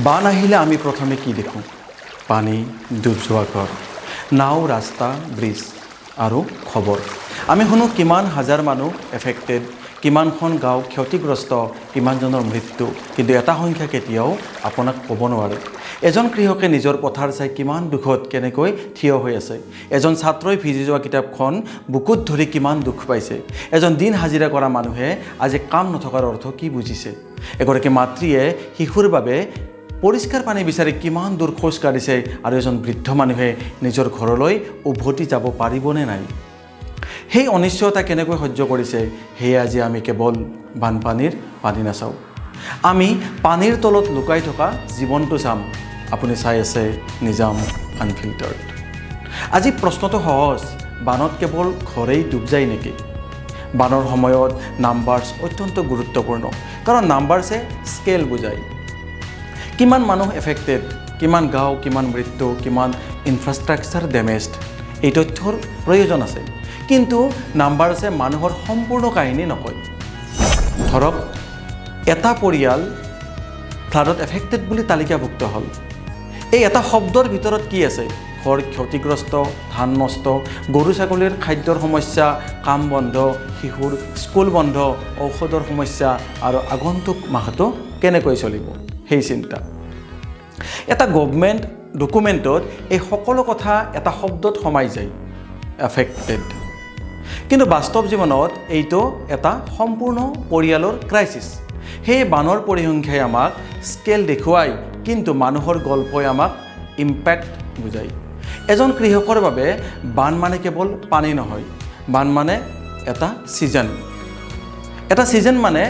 বান আহিলে আমি প্ৰথমে কি দেখোঁ? পানী, ডুব যোৱা ঘৰ, নাও, ৰাস্তা, ব্ৰিজ আৰু খবৰ। আমি শুনো কিমান হাজাৰ মানুহ এফেক্টেড, কিমানখন গাঁও ক্ষতিগ্ৰস্ত, কিমানজনৰ মৃত্যু, কিন্তু এটা সংখ্যা কেতিয়াও আপোনাক ক'ব নোৱাৰে। এজন কৃষকে নিজৰ পথাৰ চাই কিমান দুখত কেনেকৈ থিয় হৈ আছে। এজন ছাত্ৰই ভিজি যোৱা কিতাপখন বুকুত ধৰি কিমান দুখ পাইছে। এজন দিন হাজিৰা কৰা মানুহে আজি কাম নথকাৰ অৰ্থ কি বুজিছে। এগৰাকী মাতৃয়ে শিশুৰ বাবে পৰিষ্কাৰ পানী বিচাৰি কিমান দূৰ খোজ কাঢ়িছে আৰু এজন বৃদ্ধ মানুহে নিজৰ ঘৰলৈ উভতি যাব পাৰিবনে নাই। সেই অনিশ্চয়তা কেনেকৈ সহ্য কৰিছে, সেয়ে আজি আমি কেৱল বানপানীৰ পানী নাচাওঁ, আমি পানীৰ তলত লুকাই থকা জীৱনটো চাম। আপুনি চাই আছে নিজাম আনফিল্টাৰ্ড। আজি প্ৰশ্নটো সহজ, বানত কেৱল ঘৰেই ডুব যায় নেকি? বানৰ সময়ত নাম্বাৰ্ছ অত্যন্ত গুৰুত্বপূৰ্ণ, কাৰণ নাম্বাৰ্ছে স্কেল বুজায়। কিমান মানুহ এফেক্টেড, কিমান গাঁও, কিমান মৃত্যু, কিমান ইনফ্ৰাষ্ট্ৰাকচাৰ ডেমেজড, এই তথ্যৰ প্ৰয়োজন আছে। কিন্তু নাম্বাৰ্ছে মানুহৰ সম্পূৰ্ণ কাহিনী নকয়। ধৰক এটা পৰিয়াল ফ্লাডত এফেক্টেড বুলি তালিকাভুক্ত হ'ল। এই এটা শব্দৰ ভিতৰত কি আছে? ঘৰ ক্ষতিগ্ৰস্ত, ধান নষ্ট, গৰু ছাগলীৰ খাদ্যৰ সমস্যা, কাম বন্ধ, শিশুৰ স্কুল বন্ধ, ঔষধৰ সমস্যা আৰু আগন্তুক মাহটো কেনেকৈ চলিব, সেই চিন্তা। এটা গভৰ্ণমেণ্ট ডকুমেণ্টত এই সকলো কথা এটা শব্দত সোমাই যায়, এফেক্টেড। কিন্তু বাস্তৱ জীৱনত এইটো এটা সম্পূৰ্ণ পৰিয়ালৰ ক্ৰাইচিছ। সেয়ে বানৰ পৰিসংখ্যাই আমাক স্কেল দেখুৱায়, কিন্তু মানুহৰ গল্পই আমাক ইম্পেক্ট বুজায়। এজন কৃষকৰ বাবে বান মানে কেৱল পানী নহয়, বান মানে এটা ছিজন। এটা ছিজন মানে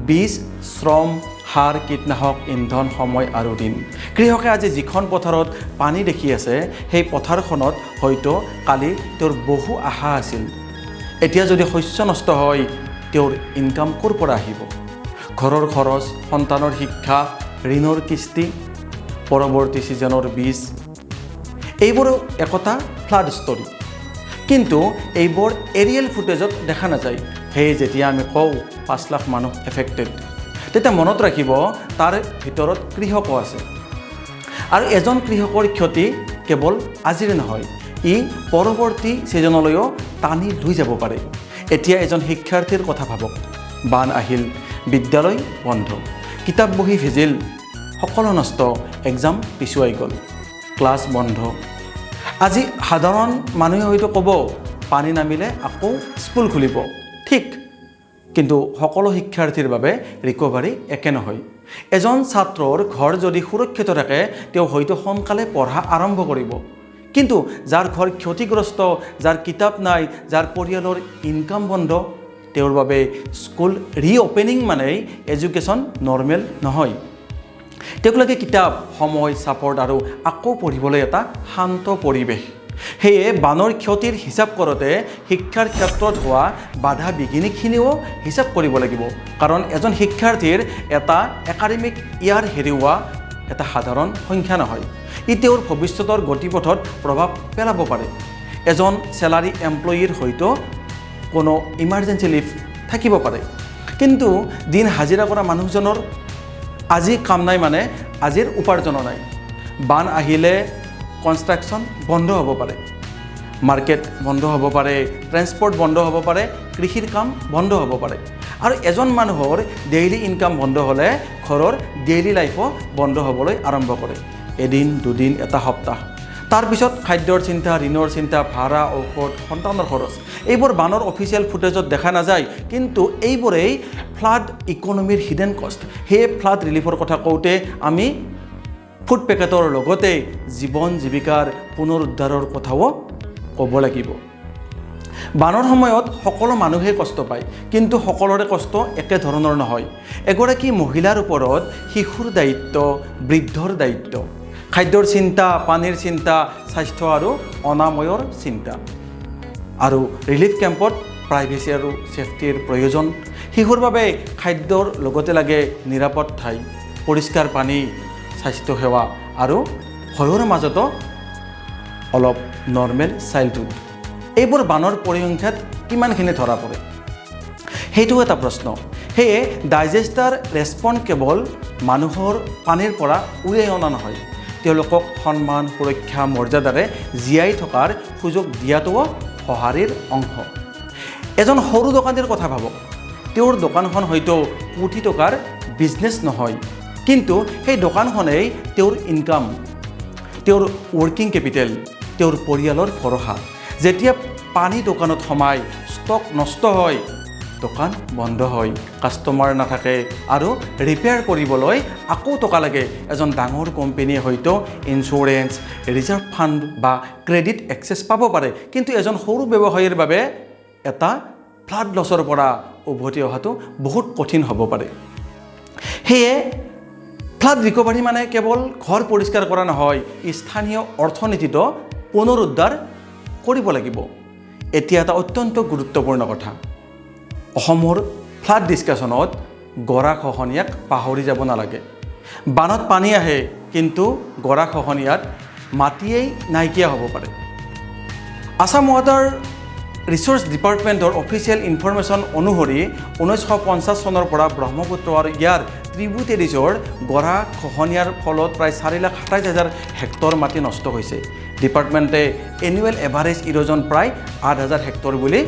বীজ, শ্ৰম, সাৰ, কীটনাশক, ইন্ধন, সময় আৰু ঋণ। কৃষকে আজি যিখন পথাৰত পানী দেখি আছে, সেই পথাৰখনত হয়তো কালি তেওঁৰ বহু আশা আছিল। এতিয়া যদি শস্য নষ্ট হয়, তেওঁৰ ইনকাম ক'ৰ পৰা আহিব? ঘৰৰ খৰচ, সন্তানৰ শিক্ষা, ঋণৰ কিস্তি, পৰৱৰ্তী ছিজনৰ বীজ, এইবোৰো একোটা ফ্লাড ষ্টৰী। কিন্তু এইবোৰ এৰিয়েল ফুটেজত দেখা নাযায়। সেয়ে যেতিয়া আমি কওঁ 5 লাখ মানুহ এফেক্টেড, তেতিয়া মনত ৰাখিব তাৰ ভিতৰত কৃষকো আছে। আৰু এজন কৃষকৰ ক্ষতি কেৱল আজিৰ নহয়, ই পৰৱৰ্তী ছিজনলৈও টানি লৈ যাব পাৰে। এতিয়া এজন শিক্ষাৰ্থীৰ কথা ভাবক, বান আহিল, বিদ্যালয় বন্ধ, কিতাপ বহি ভিজিল, সকলো নষ্ট, এক্সাম পিছুৱাই গ'ল, ক্লাছ বন্ধ। আজি সাধাৰণ মানুহে হয়তো ক'ব পানী নামিলে আকৌ স্কুল খুলিব, ঠিক। কিন্তু সকলো শিক্ষাৰ্থীৰ বাবে ৰিকভাৰী একে নহয়। এজন ছাত্ৰৰ ঘৰ যদি সুৰক্ষিত থাকে, তেওঁ হয়তো সোনকালে পঢ়া আৰম্ভ কৰিব। কিন্তু যাৰ ঘৰ ক্ষতিগ্ৰস্ত, যাৰ কিতাপ নাই, যাৰ পৰিয়ালৰ ইনকাম বন্ধ, তেওঁৰ বাবে স্কুল ৰিঅ'পেনিং মানেই এডুকেশ্যন নৰ্মেল নহয়। তেওঁক লাগে কিতাপ, সময়, ছাপৰ্ট আৰু আকৌ পঢ়িবলৈ এটা শান্ত পৰিৱেশ। সেয়ে বানৰ ক্ষতিৰ হিচাপ কৰোঁতে শিক্ষাৰ ক্ষেত্ৰত হোৱা বাধা বিঘিনিখিনিও হিচাপ কৰিব লাগিব। কাৰণ এজন শিক্ষাৰ্থীৰ এটা একাডেমিক ইয়াৰ হেৰুওৱা এটা সাধাৰণ সংখ্যা নহয়। ই তেওঁৰ ভৱিষ্যতৰ গতিপথত প্ৰভাৱ পেলাব পাৰে। এজন চেলাৰী এমপ্লয়ীৰ হয়তো কোনো ইমাৰ্জেঞ্চি লিভ থাকিব পাৰে, কিন্তু দিন হাজিৰা কৰা মানুহজনৰ আজি কাম নাই, মানে আজিৰ উপাৰ্জনো নাই। বান আহিলে কনষ্ট্ৰাকশ্যন বন্ধ হ'ব পাৰে, মাৰ্কেট বন্ধ হ'ব পাৰে, ট্ৰেন্সপৰ্ট বন্ধ হ'ব পাৰে, কৃষিৰ কাম বন্ধ হ'ব পাৰে। আৰু এজন মানুহৰ ডেইলি ইনকাম বন্ধ হ'লে ঘৰৰ ডেইলি লাইফো বন্ধ হ'বলৈ আৰম্ভ কৰে। এদিন, দুদিন, এটা সপ্তাহ। তাৰপিছত খাদ্যৰ চিন্তা, ঋণৰ চিন্তা, ভাড়া, ঔষধ, সন্তানৰ খৰচ, এইবোৰ বানৰ অফিচিয়েল ফুটেজত দেখা নাযায়, কিন্তু এইবোৰেই ফ্লাড ইকনমিৰ হিডেন কষ্ট। সেয়ে ফ্লাড ৰিলিফৰ কথা কওঁতে আমি ফুড পেকেটৰ লগতে জীৱন জীৱিকাৰ পুনৰুদ্ধাৰৰ কথাও ক'ব লাগিব। বানৰ সময়ত সকলো মানুহে কষ্ট পায়, কিন্তু সকলোৰে কষ্ট একে ধৰণৰ নহয়। এগৰাকী মহিলাৰ ওপৰত শিশুৰ দায়িত্ব, বৃদ্ধৰ দায়িত্ব, খাদ্যৰ চিন্তা, পানীৰ চিন্তা, স্বাস্থ্য আৰু অনাময়ৰ চিন্তা। আৰু ৰিলিফ কেম্পত প্ৰাইভেচি আৰু ছেফটিৰ প্ৰয়োজন। শিশুৰ বাবে খাদ্যৰ লগতে লাগে নিৰাপদ ঠাই, পৰিষ্কাৰ পানী, স্বাস্থ্যসেৱা আৰু ভয়ৰ মাজতো অলপ নৰ্মেল চাইল্ডহুড। এইবোৰ বানৰ পৰিসংখ্যাত কিমানখিনি ধৰা পৰে, সেইটো এটা প্ৰশ্ন। সেয়ে ডাইজেষ্টাৰ ৰেছপন্ড কেৱল মানুহৰ পানীৰ পৰা উলিয়াই অনা নহয়, তেওঁলোকক সন্মান সুৰক্ষা মৰ্যাদাৰে জীয়াই থকাৰ সুযোগ দিয়াটোও সঁহাৰিৰ অংশ। এজন সৰু দোকানীৰ কথা ভাবক, তেওঁৰ দোকানখন হয়তো কোটি টকাৰ বিজনেছ নহয়, কিন্তু সেই দোকানখনেই তেওঁৰ ইনকাম, তেওঁৰ ৱৰ্কিং কেপিটেল, তেওঁৰ পৰিয়ালৰ ভৰসা। যেতিয়া পানী দোকানত সোমাই ষ্টক নষ্ট হয়, দোকান বন্ধ হয়, কাষ্টমাৰ নাথাকে আৰু ৰিপেয়াৰ কৰিবলৈ আকৌ টকা লাগে, এজন ডাঙৰ কোম্পানীয়ে হয়তো ইঞ্চুৰেঞ্চ, ৰিজাৰ্ভ ফাণ্ড বা ক্ৰেডিট এক্সেছ পাব পাৰে, কিন্তু এজন সৰু ব্যৱসায়ীৰ বাবে এটা ফ্লাড লছৰ পৰা উভতি অহাটো বহুত কঠিন হ'ব পাৰে। সেয়ে ফ্লাড ৰিকভাৰী মানে কেৱল ঘৰ পৰিষ্কাৰ কৰা নহয়, স্থানীয় অৰ্থনীতিটো পুনৰুদ্ধাৰ কৰিব লাগিব। এতিয়া এটা অত্যন্ত গুৰুত্বপূৰ্ণ কথা, অসমৰ ফ্লাড ডিছকাশ্যনত গৰাখহনীয়াক পাহৰি যাব নালাগে। বানত পানী আহে, কিন্তু গৰাখহনীয়াত মাটিয়েই নাইকিয়া হ'ব পাৰে। আছাম ৱাটাৰ ৰিচোৰ্চ ডিপাৰ্টমেণ্টৰ অফিচিয়েল ইনফৰমেশ্যন অনুসৰি 1950 চনৰ পৰা ব্ৰহ্মপুত্ৰ আৰু ইয়াৰ ট্ৰিবিউটেৰিজৰ গৰাখহনীয়াৰ ফলত প্ৰায় 4,27,000 হেক্টৰ মাটি নষ্ট হৈছে। ডিপাৰ্টমেণ্টে এনুৱেল এভাৰেজ ইৰজন প্ৰায় 8,000 হেক্টৰ বুলি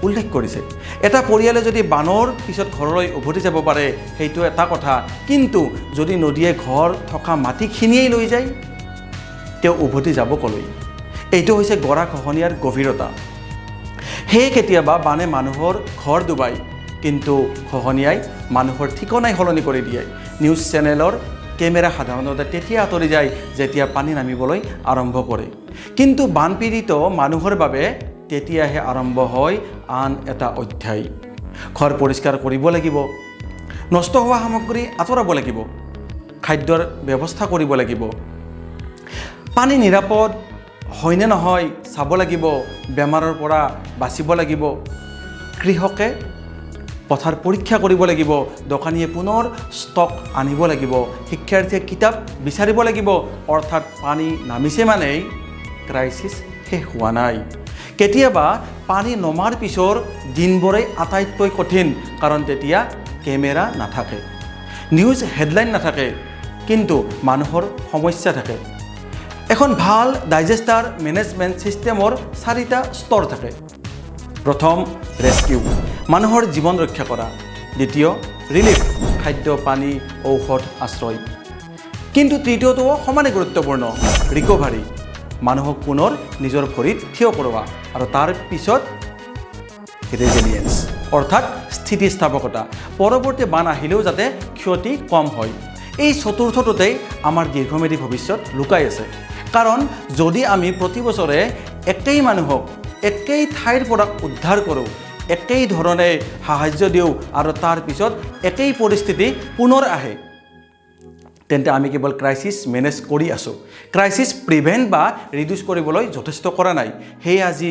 উল্লেখ কৰিছে। এটা পৰিয়ালে যদি বানৰ পিছত ঘৰলৈ উভতি যাব পাৰে সেইটো এটা কথা, কিন্তু যদি নদীয়ে ঘৰ থকা মাটিখিনিয়েই লৈ যায়, তেওঁ উভতি যাব ক'লৈ? এইটো হৈছে গৰাখহনীয়াৰ গভীৰতা। সেয়ে কেতিয়াবা বানে মানুহৰ ঘৰ ডুবাই, কিন্তু খহনীয়াই মানুহৰ ঠিকনাই সলনি কৰি দিয়ে। নিউজ চেনেলৰ কেমেৰা সাধাৰণতে তেতিয়া আঁতৰি যায় যেতিয়া পানী নামিবলৈ আৰম্ভ কৰে, কিন্তু বানপীড়িত মানুহৰ বাবে তেতিয়াহে আৰম্ভ হয় আন এটা অধ্যায়। ঘৰ পৰিষ্কাৰ কৰিব লাগিব, নষ্ট হোৱা সামগ্ৰী আঁতৰাব লাগিব, খাদ্যৰ ব্যৱস্থা কৰিব লাগিব, পানী নিৰাপদ হয়নে নহয় চাব লাগিব, বেমাৰৰ পৰা বাচিব লাগিব, কৃষকে পথাৰ পৰীক্ষা কৰিব লাগিব, দোকানীয়ে পুনৰ ষ্টক আনিব লাগিব, শিক্ষাৰ্থীয়ে কিতাপ বিচাৰিব লাগিব। অৰ্থাৎ পানী নামিছে মানেই ক্ৰাইচিছ শেষ হোৱা নাই। কেতিয়াবা পানী নমাৰ পিছৰ দিনবোৰেই আটাইতকৈ কঠিন, কাৰণ তেতিয়া কেমেৰা নাথাকে, নিউজ হেডলাইন নাথাকে, কিন্তু মানুহৰ সমস্যা থাকে। এখন ভাল ডাইজেষ্টাৰ মেনেজমেণ্ট ছিষ্টেমৰ 4টা স্তৰ থাকে। প্ৰথম, ৰেস্কিউ, মানুহৰ জীৱন ৰক্ষা কৰা। দ্বিতীয়, ৰিলিফ, খাদ্য, পানী, ঔষধ, আশ্ৰয়। কিন্তু তৃতীয়টোও সমানে গুৰুত্বপূৰ্ণ, ৰিকভাৰী, মানুহক পুনৰ নিজৰ ভৰিত থিয় কৰোৱা। আৰু তাৰ পিছত ৰেজিলিয়েন্স, অৰ্থাৎ স্থিতিস্থাপকতা, পৰৱৰ্তী বান আহিলেও যাতে ক্ষতি কম হয়। এই চতুৰ্থটোতেই আমাৰ দীৰ্ঘম্যাদী ভৱিষ্যত লুকাই আছে। কাৰণ যদি আমি প্ৰতি বছৰে একেই মানুহক একেই ঠাইৰ পৰা উদ্ধাৰ কৰোঁ, একেই ধৰণে সাহায্য দিওঁ আৰু তাৰ পিছত একেই পৰিস্থিতি পুনৰ আহে, তেন্তে আমি কেৱল ক্ৰাইচিছ মেনেজ কৰি আছোঁ, ক্ৰাইচিছ প্ৰিভেণ্ট বা ৰিডিউচ কৰিবলৈ যথেষ্ট কৰা নাই। সেয়ে আজি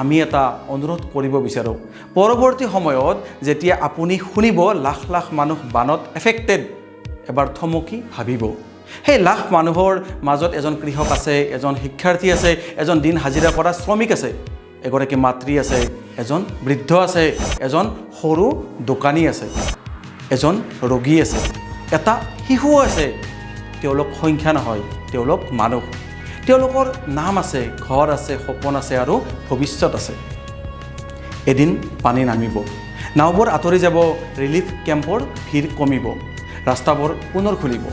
আমি এটা অনুৰোধ কৰিব বিচাৰোঁ, পৰৱৰ্তী সময়ত যেতিয়া আপুনি শুনিব লাখ লাখ মানুহ বানত এফেক্টেড, এবাৰ থমকি ভাবিব, সেই লাখ মানুহৰ মাজত এজন কৃষক আছে, এজন শিক্ষাৰ্থী আছে, এজন দিন হাজিৰা কৰা শ্ৰমিক আছে, এগৰাকী মাতৃ আছে, এজন বৃদ্ধ আছে, এজন সৰু দোকানী আছে, এজন ৰোগী আছে, এটা শিশু আছে। তেওঁলোক সংখ্যা নহয়, তেওঁলোক মানুহ। তেওঁলোকৰ নাম আছে, ঘৰ আছে, সপোন আছে আৰু ভৱিষ্যত আছে। এদিন পানী নামিব, নাওবোৰ আঁতৰি যাব, ৰিলিফ কেম্পৰ ভিৰ কমিব, ৰাস্তাবোৰ পুনৰ খুলিব,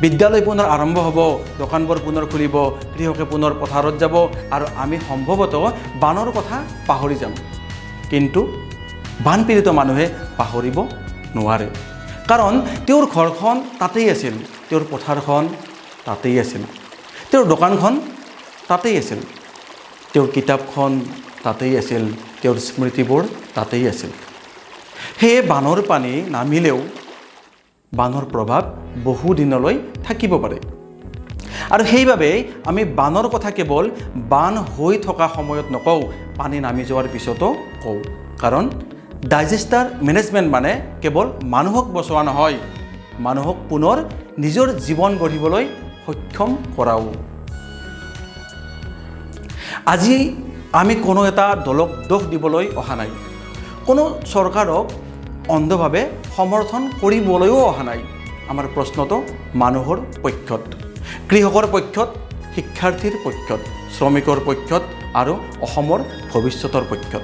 বিদ্যালয় পুনৰ আৰম্ভ হ'ব, দোকানবোৰ পুনৰ খুলিব, কৃষকে পুনৰ পথাৰত যাব আৰু আমি সম্ভৱতঃ বানৰ কথা পাহৰি যাম। কিন্তু বানপীড়িত মানুহে পাহৰিব নোৱাৰে, কাৰণ তেওঁৰ ঘৰখন তাতেই আছিল, তেওঁৰ পথাৰখন তাতেই আছিল, তেওঁৰ দোকানখন তাতেই আছিল, তেওঁৰ কিতাপখন তাতেই আছিল, তেওঁৰ স্মৃতিবোৰ তাতেই আছিল। সেয়ে বানৰ পানী নামিলেও বানৰ প্ৰভাৱ বহু দিনলৈ থাকিব পাৰে। আৰু সেইবাবে আমি বানৰ কথা কেৱল বান হৈ থকা সময়ত নকওঁ, পানী নামি যোৱাৰ পিছতো কওঁ। কাৰণ ডাইজেষ্টাৰ মেনেজমেণ্ট মানে কেৱল মানুহক বচোৱা নহয়, মানুহক পুনৰ নিজৰ জীৱন গঢ়িবলৈ সক্ষম কৰাও। আজি আমি কোনো এটা দলক দোষ দিবলৈ অহা নাই, কোনো চৰকাৰক অন্ধভাৱে সমৰ্থন কৰিবলৈও অহা নাই। আমাৰ প্ৰশ্নটো মানুহৰ পক্ষত, কৃষকৰ পক্ষত, শিক্ষাৰ্থীৰ পক্ষত, শ্ৰমিকৰ পক্ষত আৰু অসমৰ ভৱিষ্যতৰ পক্ষত।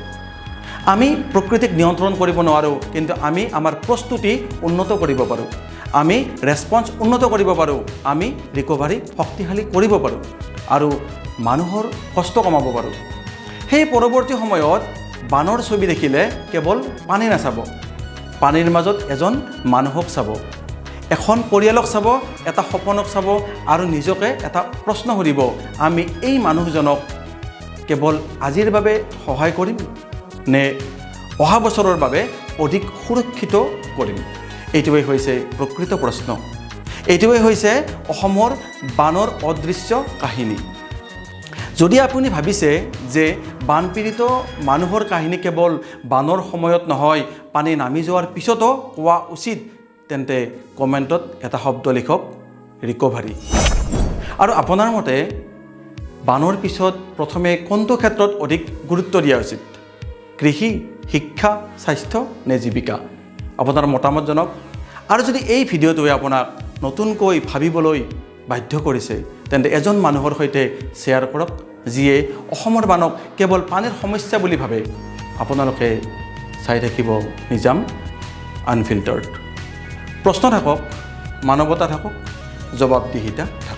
আমি প্ৰকৃতিক নিয়ন্ত্ৰণ কৰিব নোৱাৰোঁ, কিন্তু আমি আমাৰ প্ৰস্তুতি উন্নত কৰিব পাৰোঁ, আমি ৰেছপন্স উন্নত কৰিব পাৰোঁ, আমি ৰিকভাৰী শক্তিশালী কৰিব পাৰোঁ আৰু মানুহৰ কষ্ট কমাব পাৰোঁ। সেই পৰৱৰ্তী সময়ত বানৰ ছবি দেখিলে কেৱল পানী নাচাব, পানীৰ মাজত এজন মানুহক চাব, এখন পৰিয়ালক চাব, এটা সপোনক চাব আৰু নিজকে এটা প্ৰশ্ন সুধিব, আমি এই মানুহজনক কেৱল আজিৰ বাবে সহায় কৰিম নে অহা বছৰৰ বাবে অধিক সুৰক্ষিত কৰিম? এইটোৱেই হৈছে প্ৰকৃত প্ৰশ্ন। এইটোৱেই হৈছে অসমৰ বানৰ অদৃশ্য কাহিনী। যদি আপুনি ভাবিছে যে বানপীড়িত মানুহৰ কাহিনী কেৱল বানৰ সময়ত নহয়, পানী নামি যোৱাৰ পিছতো কোৱা উচিত, তেন্তে কমেণ্টত এটা শব্দ লিখক, ৰিকভাৰী। আৰু আপোনাৰ মতে বানৰ পিছত প্ৰথমে কোনটো ক্ষেত্ৰত অধিক গুৰুত্ব দিয়া উচিত? কৃষি, শিক্ষা, স্বাস্থ্য নে জীৱিকা? আপোনাৰ মতামত জনাওক। আৰু যদি এই ভিডিঅ'টোৱে আপোনাক নতুনকৈ ভাবিবলৈ বাধ্য কৰিছে, তেন্তে এজন মানুহৰ সৈতে শ্বেয়াৰ কৰক যিয়ে অসমৰ বানক কেৱল পানীৰ সমস্যা বুলি ভাবে। আপোনালোকে চাই থাকিব নিজাম আনফিল্টাৰ্ড। প্ৰশ্ন থাকক, মানৱতা থাকক, জবাবদিহিতা থাকক।